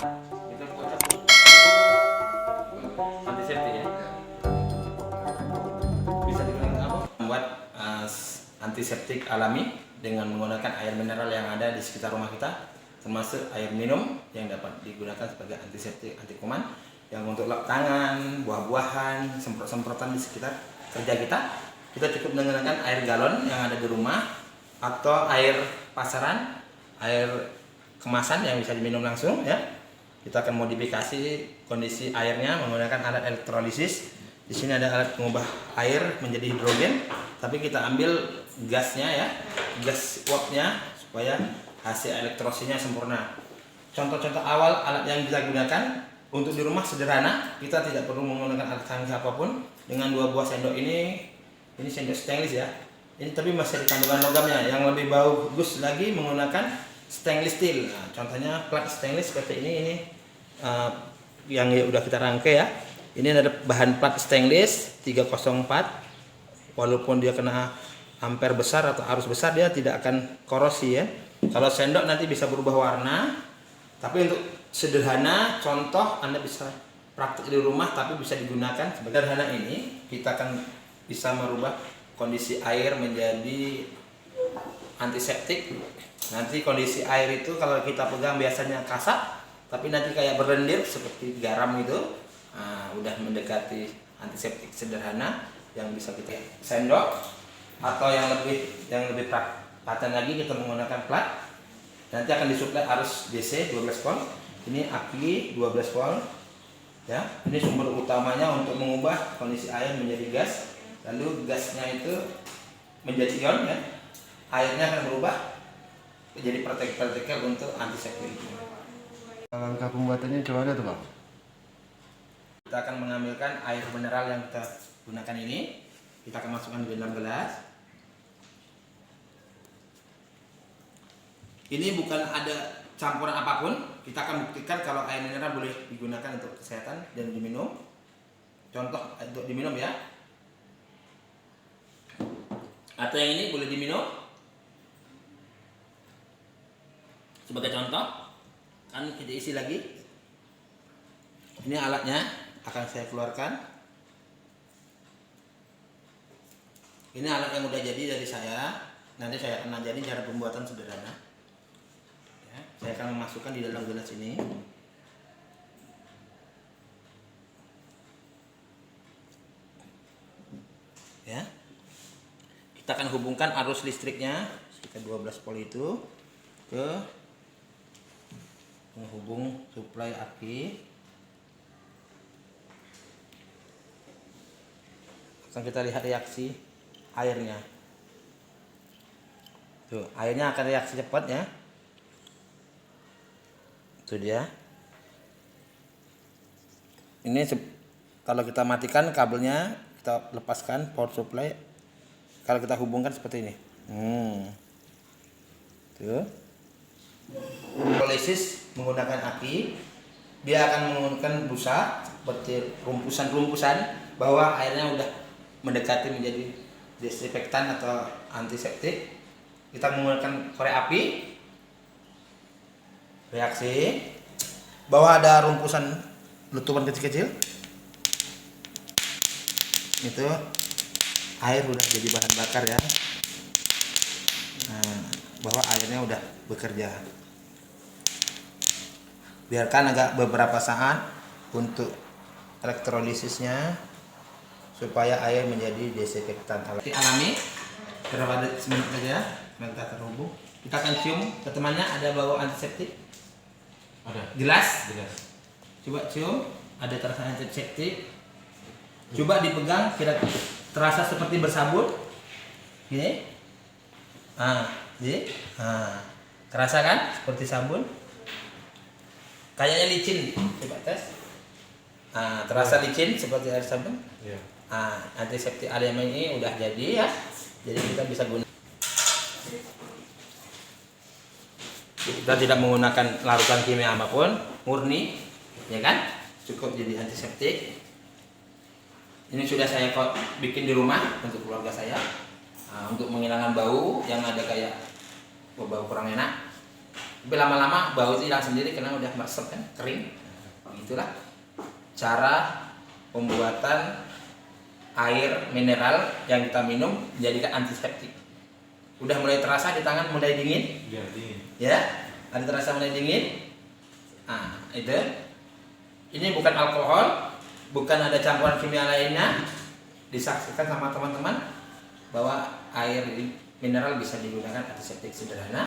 Kita buat antiseptik ya. Bisa digunakan apa? Membuat antiseptik alami dengan menggunakan air mineral yang ada di sekitar rumah kita, termasuk air minum yang dapat digunakan sebagai antiseptik anti kuman, yang untuk lap tangan, buah-buahan, semprot-semprotan di sekitar kerja kita cukup menggunakan air galon yang ada di rumah atau air pasaran, air kemasan yang bisa diminum langsung ya. Kita akan modifikasi kondisi airnya menggunakan alat elektrolisis. Di sini ada alat pengubah air menjadi hidrogen, tapi kita ambil gasnya ya, gas uapnya supaya hasil elektrolisinya sempurna. Contoh-contoh awal alat yang bisa gunakan untuk di rumah sederhana, kita tidak perlu menggunakan alat canggih apapun. Dengan 2 buah sendok ini sendok stainless ya. Ini tapi masih ada kandungan logamnya. Yang lebih bagus lagi menggunakan stainless steel. Nah, contohnya plat stainless seperti ini yang udah kita rangkai ya. Ini ada bahan plat stainless 304. Walaupun dia kena ampere besar atau arus besar, dia tidak akan korosi ya. Kalau sendok nanti bisa berubah warna. Tapi untuk sederhana contoh Anda bisa praktik di rumah tapi bisa digunakan sebagai sederhana ini, kita akan bisa merubah kondisi air menjadi antiseptik. Nanti kondisi air itu kalau kita pegang biasanya kasar, tapi nanti kayak berlendir seperti garam gitu. Nah, udah mendekati antiseptik sederhana yang bisa kita sendok, atau yang lebih paten lagi kita menggunakan plat. Nanti akan disuplai arus DC 12 volt. Ini aki 12 volt. Ya, ini sumber utamanya untuk mengubah kondisi air menjadi gas. Lalu gasnya itu menjadi ion ya. Airnya akan berubah menjadi partikel-partikel untuk antiseptik. Langkah pembuatannya gimana tuh Bang? Kita akan mengambilkan air mineral yang kita gunakan ini, kita akan masukkan di dalam gelas. Ini bukan ada campuran apapun, kita akan buktikan kalau air mineral boleh digunakan untuk kesehatan dan diminum. Contoh untuk diminum ya. Atau yang ini boleh diminum. Sebagai contoh, kan kita isi lagi. Ini alatnya akan saya keluarkan. Ini alat yang udah jadi dari saya. Nanti saya akan ajarin cara pembuatan sederhana. Ya, saya akan memasukkan di dalam gelas ini. Ya. Kita akan hubungkan arus listriknya sekitar 12 volt itu ke penghubung suplai aki. Akan kita lihat reaksi airnya. Tuh, airnya akan reaksi cepat ya. Itu dia. Ini kalau kita matikan kabelnya, kita lepaskan power supply. Kalau kita hubungkan seperti ini. Tuh. Elektrolisis menggunakan aki, dia akan menggunakan busa seperti rumpusan-rumpusan bahwa airnya udah mendekati menjadi desinfektan atau antiseptik. Kita menggunakan korek api, reaksi, bahwa ada rumpusan letupan kecil-kecil. Itu air udah jadi bahan bakar ya. Nah, bahwa airnya udah bekerja. Biarkan agak beberapa saat untuk elektrolisisnya supaya air menjadi desinfektan alami. Berapa menit saja kita terhubung. Kita akan cium ke temannya, ada bau antiseptik. Ada. Jelas? Jelas. Coba cium, ada terasa antiseptik. Coba dipegang, kira terasa seperti bersabun. Gini. Terasa kan seperti sabun? Kayaknya licin. Coba tes. Terasa licin seperti air sabun. Iya. Antiseptik alami ini udah jadi ya. Jadi kita bisa gunakan. Kita tidak menggunakan larutan kimia apapun, murni, ya kan? Cukup jadi antiseptik. Ini sudah saya bikin di rumah untuk keluarga saya, untuk menghilangkan bau yang ada kayak bau kurang enak. Tapi lama-lama bau itu hilang sendiri karena udah meresap kan, kering. Itulah cara pembuatan air mineral yang kita minum dijadikan antiseptik. Udah mulai terasa di tangan, mulai dingin. Ya, dingin. Ya, ada terasa mulai dingin. Nah, itu. Ini bukan alkohol, bukan ada campuran kimia lainnya. Disaksikan sama teman-teman bahwa air mineral bisa digunakan antiseptik sederhana.